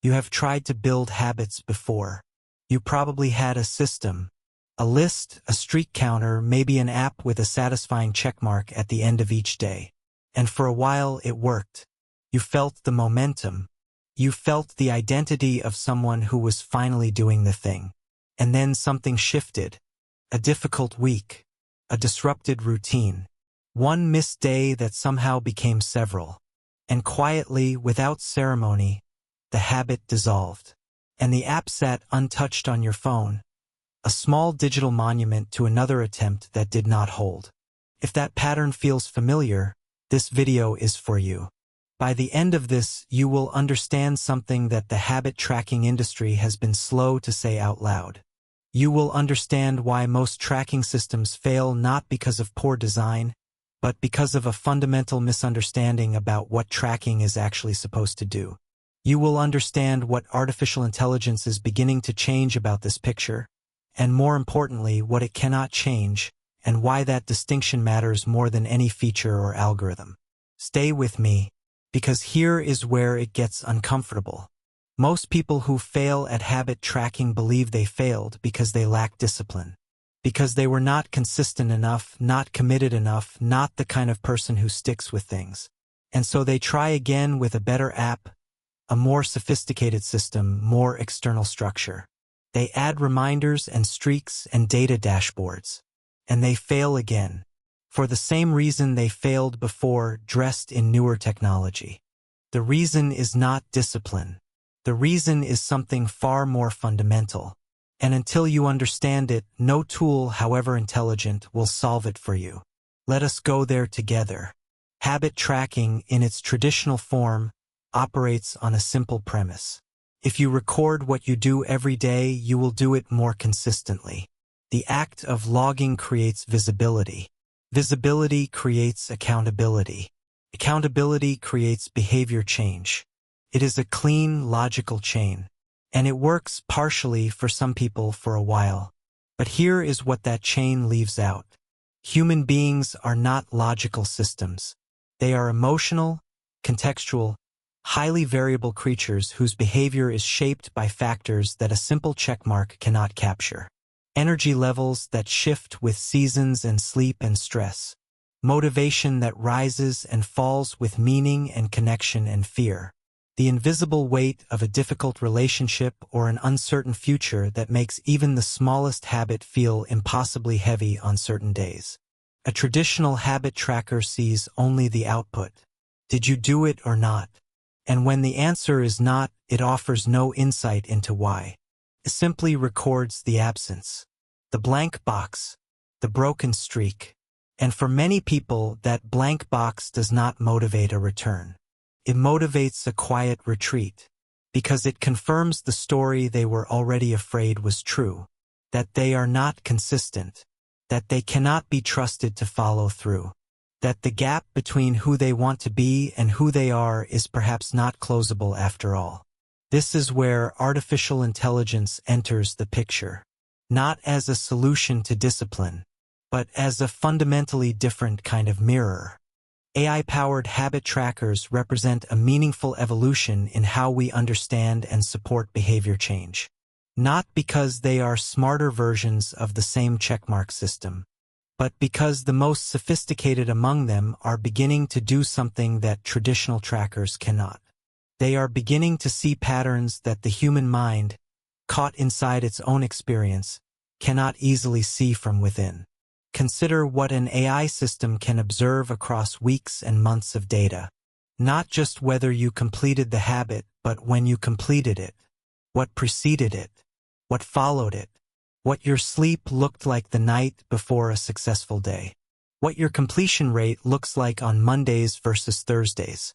You have tried to build habits before. You probably had a system, a list, a streak counter, maybe an app with a satisfying checkmark at the end of each day. And for a while it worked. You felt the momentum. You felt the identity of someone who was finally doing the thing. And then something shifted. A difficult week. A disrupted routine. One missed day that somehow became several. And quietly, without ceremony, the habit dissolved. And the app sat untouched on your phone. A small digital monument to another attempt that did not hold. If that pattern feels familiar, this video is for you. By the end of this, you will understand something that the habit tracking industry has been slow to say out loud. You will understand why most tracking systems fail not because of poor design, but because of a fundamental misunderstanding about what tracking is actually supposed to do. You will understand what artificial intelligence is beginning to change about this picture, and more importantly, what it cannot change, and why that distinction matters more than any feature or algorithm. Stay with me, because here is where it gets uncomfortable. Most people who fail at habit tracking believe they failed because they lack discipline. Because they were not consistent enough, not committed enough, not the kind of person who sticks with things. And so they try again with a better app, a more sophisticated system, more external structure. They add reminders and streaks and data dashboards. And they fail again. For the same reason they failed before, dressed in newer technology. The reason is not discipline. The reason is something far more fundamental. And until you understand it, no tool, however intelligent, will solve it for you. Let us go there together. Habit tracking, in its traditional form, operates on a simple premise. If you record what you do every day, you will do it more consistently. The act of logging creates visibility. Visibility creates accountability. Accountability creates behavior change. It is a clean, logical chain. And it works partially for some people for a while. But here is what that chain leaves out. Human beings are not logical systems. They are emotional, contextual, highly variable creatures whose behavior is shaped by factors that a simple checkmark cannot capture. Energy levels that shift with seasons and sleep and stress. Motivation that rises and falls with meaning and connection and fear. The invisible weight of a difficult relationship or an uncertain future that makes even the smallest habit feel impossibly heavy on certain days. A traditional habit tracker sees only the output. Did you do it or not? And when the answer is not, it offers no insight into why. It simply records the absence, the blank box, the broken streak. And for many people, that blank box does not motivate a return. It motivates a quiet retreat, because it confirms the story they were already afraid was true, that they are not consistent, that they cannot be trusted to follow through, that the gap between who they want to be and who they are is perhaps not closable after all. This is where artificial intelligence enters the picture, not as a solution to discipline, but as a fundamentally different kind of mirror. AI-powered habit trackers represent a meaningful evolution in how we understand and support behavior change. Not because they are smarter versions of the same checkmark system, but because the most sophisticated among them are beginning to do something that traditional trackers cannot. They are beginning to see patterns that the human mind, caught inside its own experience, cannot easily see from within. Consider what an AI system can observe across weeks and months of data. Not just whether you completed the habit, but when you completed it, what preceded it, what followed it, what your sleep looked like the night before a successful day, what your completion rate looks like on Mondays versus Thursdays,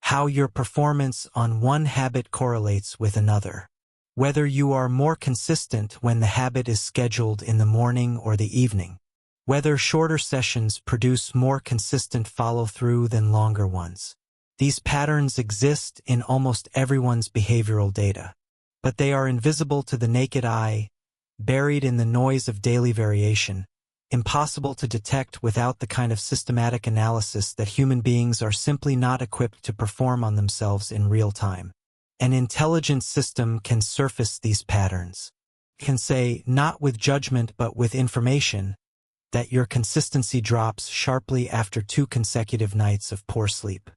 how your performance on one habit correlates with another, whether you are more consistent when the habit is scheduled in the morning or the evening, whether shorter sessions produce more consistent follow-through than longer ones. These patterns exist in almost everyone's behavioral data, but they are invisible to the naked eye, buried in the noise of daily variation, impossible to detect without the kind of systematic analysis that human beings are simply not equipped to perform on themselves in real time. An intelligent system can surface these patterns. It can say, not with judgment but with information, that your consistency drops sharply after 2 consecutive nights of poor sleep.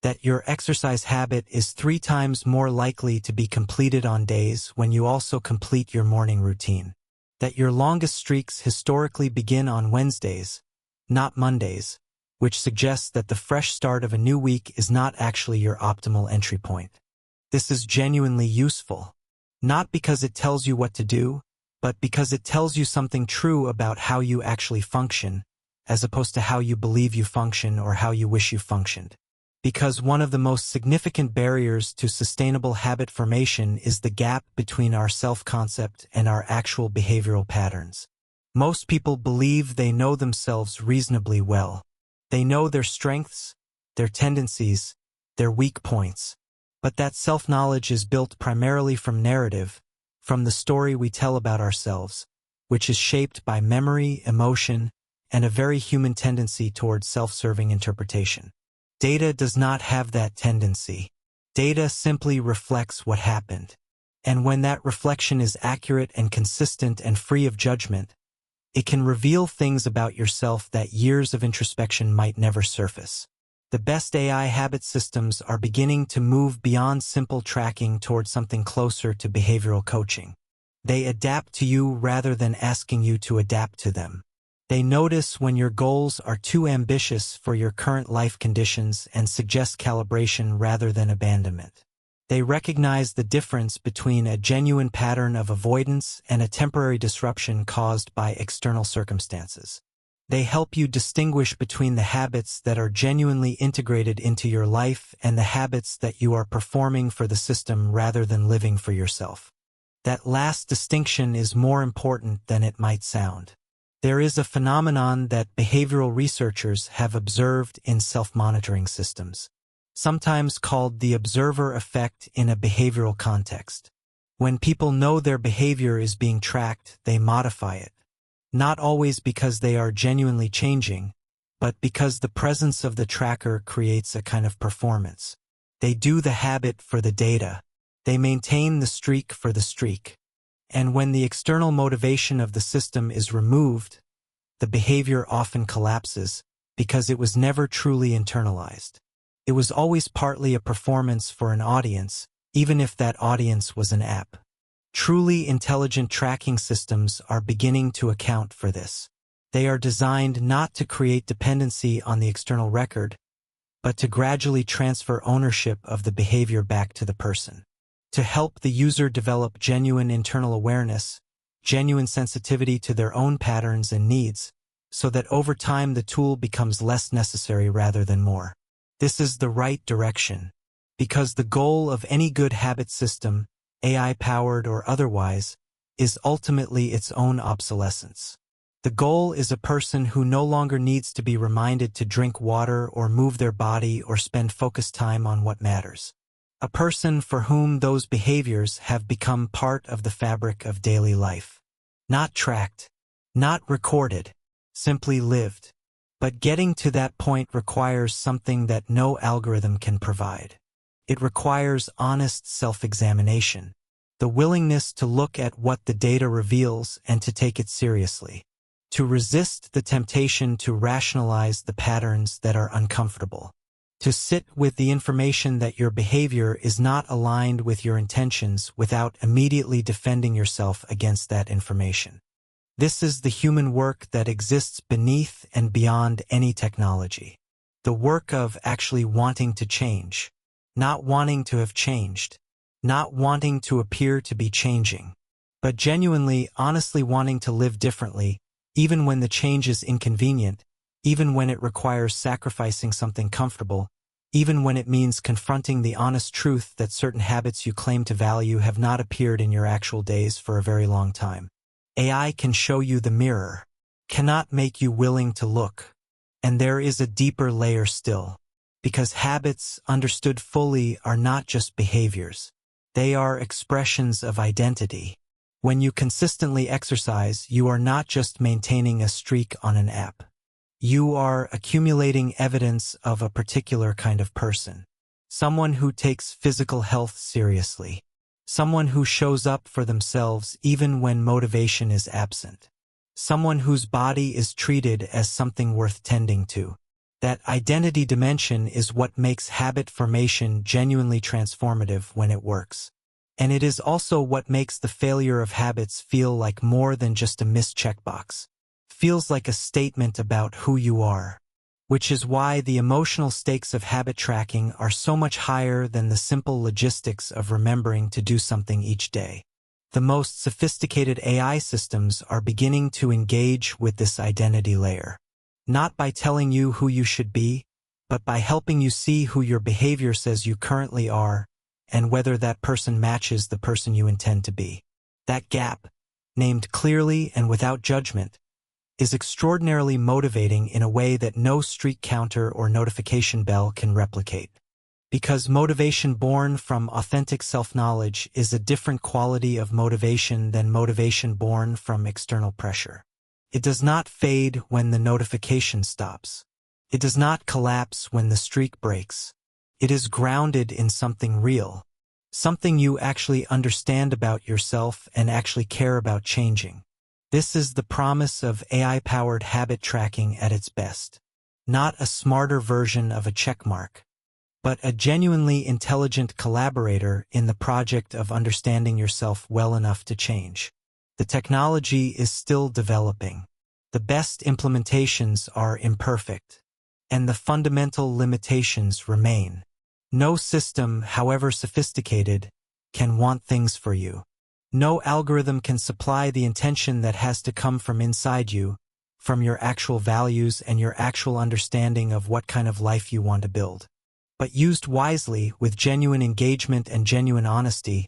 That your exercise habit is 3 times more likely to be completed on days when you also complete your morning routine. That your longest streaks historically begin on Wednesdays, not Mondays, which suggests that the fresh start of a new week is not actually your optimal entry point. This is genuinely useful, not because it tells you what to do, but because it tells you something true about how you actually function, as opposed to how you believe you function or how you wish you functioned. Because one of the most significant barriers to sustainable habit formation is the gap between our self-concept and our actual behavioral patterns. Most people believe they know themselves reasonably well. They know their strengths, their tendencies, their weak points. But that self-knowledge is built primarily from narrative, from the story we tell about ourselves, which is shaped by memory, emotion, and a very human tendency towards self-serving interpretation. Data does not have that tendency. Data simply reflects what happened. And when that reflection is accurate and consistent and free of judgment, it can reveal things about yourself that years of introspection might never surface. The best AI habit systems are beginning to move beyond simple tracking towards something closer to behavioral coaching. They adapt to you rather than asking you to adapt to them. They notice when your goals are too ambitious for your current life conditions and suggest calibration rather than abandonment. They recognize the difference between a genuine pattern of avoidance and a temporary disruption caused by external circumstances. They help you distinguish between the habits that are genuinely integrated into your life and the habits that you are performing for the system rather than living for yourself. That last distinction is more important than it might sound. There is a phenomenon that behavioral researchers have observed in self-monitoring systems, sometimes called the observer effect in a behavioral context. When people know their behavior is being tracked, they modify it. Not always because they are genuinely changing, but because the presence of the tracker creates a kind of performance. They do the habit for the data. They maintain the streak for the streak. And when the external motivation of the system is removed, the behavior often collapses because it was never truly internalized. It was always partly a performance for an audience, even if that audience was an app. Truly intelligent tracking systems are beginning to account for this. They are designed not to create dependency on the external record, but to gradually transfer ownership of the behavior back to the person. To help the user develop genuine internal awareness, genuine sensitivity to their own patterns and needs, so that over time the tool becomes less necessary rather than more. This is the right direction, because the goal of any good habit system, AI-powered or otherwise, is ultimately its own obsolescence. The goal is a person who no longer needs to be reminded to drink water or move their body or spend focused time on what matters. A person for whom those behaviors have become part of the fabric of daily life. Not tracked, not recorded, simply lived. But getting to that point requires something that no algorithm can provide. It requires honest self-examination, the willingness to look at what the data reveals and to take it seriously, to resist the temptation to rationalize the patterns that are uncomfortable, to sit with the information that your behavior is not aligned with your intentions without immediately defending yourself against that information. This is the human work that exists beneath and beyond any technology, the work of actually wanting to change. Not wanting to have changed, not wanting to appear to be changing, but genuinely, honestly wanting to live differently, even when the change is inconvenient, even when it requires sacrificing something comfortable, even when it means confronting the honest truth that certain habits you claim to value have not appeared in your actual days for a very long time. AI can show you the mirror, cannot make you willing to look. And there is a deeper layer still. Because habits, understood fully, are not just behaviors. They are expressions of identity. When you consistently exercise, you are not just maintaining a streak on an app. You are accumulating evidence of a particular kind of person. someone who takes physical health seriously, someone who shows up for themselves even when motivation is absent, someone whose body is treated as something worth tending to. That identity dimension is what makes habit formation genuinely transformative when it works. And it is also what makes the failure of habits feel like more than just a missed checkbox. Feels like a statement about who you are. Which is why the emotional stakes of habit tracking are so much higher than the simple logistics of remembering to do something each day. The most sophisticated AI systems are beginning to engage with this identity layer. Not by telling you who you should be, but by helping you see who your behavior says you currently are, and whether that person matches the person you intend to be. That gap, named clearly and without judgment, is extraordinarily motivating in a way that no streak counter or notification bell can replicate. Because motivation born from authentic self-knowledge is a different quality of motivation than motivation born from external pressure. It does not fade when the notification stops. It does not collapse when the streak breaks. It is grounded in something real, something you actually understand about yourself and actually care about changing. This is the promise of AI-powered habit tracking at its best. Not a smarter version of a checkmark, but a genuinely intelligent collaborator in the project of understanding yourself well enough to change. The technology is still developing. The best implementations are imperfect, and the fundamental limitations remain. No system, however sophisticated, can want things for you. No algorithm can supply the intention that has to come from inside you, from your actual values and your actual understanding of what kind of life you want to build. But used wisely, with genuine engagement and genuine honesty,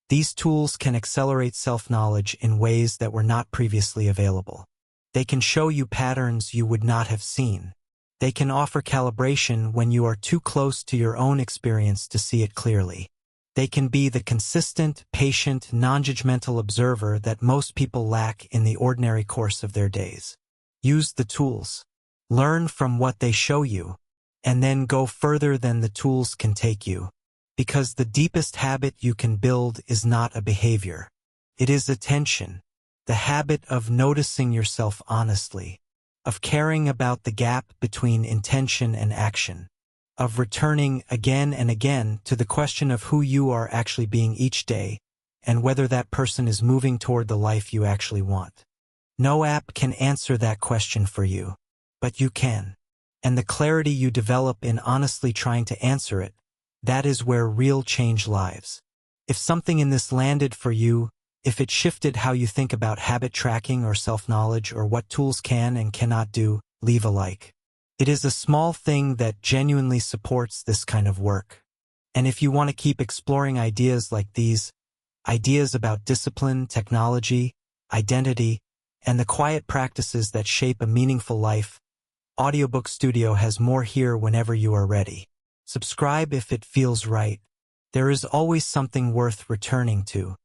these tools can accelerate self-knowledge in ways that were not previously available. They can show you patterns you would not have seen. They can offer calibration when you are too close to your own experience to see it clearly. They can be the consistent, patient, non-judgmental observer that most people lack in the ordinary course of their days. Use the tools. Learn from what they show you, and then go further than the tools can take you. Because the deepest habit you can build is not a behavior. It is attention, the habit of noticing yourself honestly, of caring about the gap between intention and action, of returning again and again to the question of who you are actually being each day, and whether that person is moving toward the life you actually want. No app can answer that question for you, but you can. And the clarity you develop in honestly trying to answer it, that is where real change lies. If something in this landed for you, if it shifted how you think about habit tracking or self-knowledge or what tools can and cannot do, leave a like. It is a small thing that genuinely supports this kind of work. And if you want to keep exploring ideas like these, ideas about discipline, technology, identity, and the quiet practices that shape a meaningful life, Audiobook Studio has more here whenever you are ready. Subscribe if it feels right. There is always something worth returning to.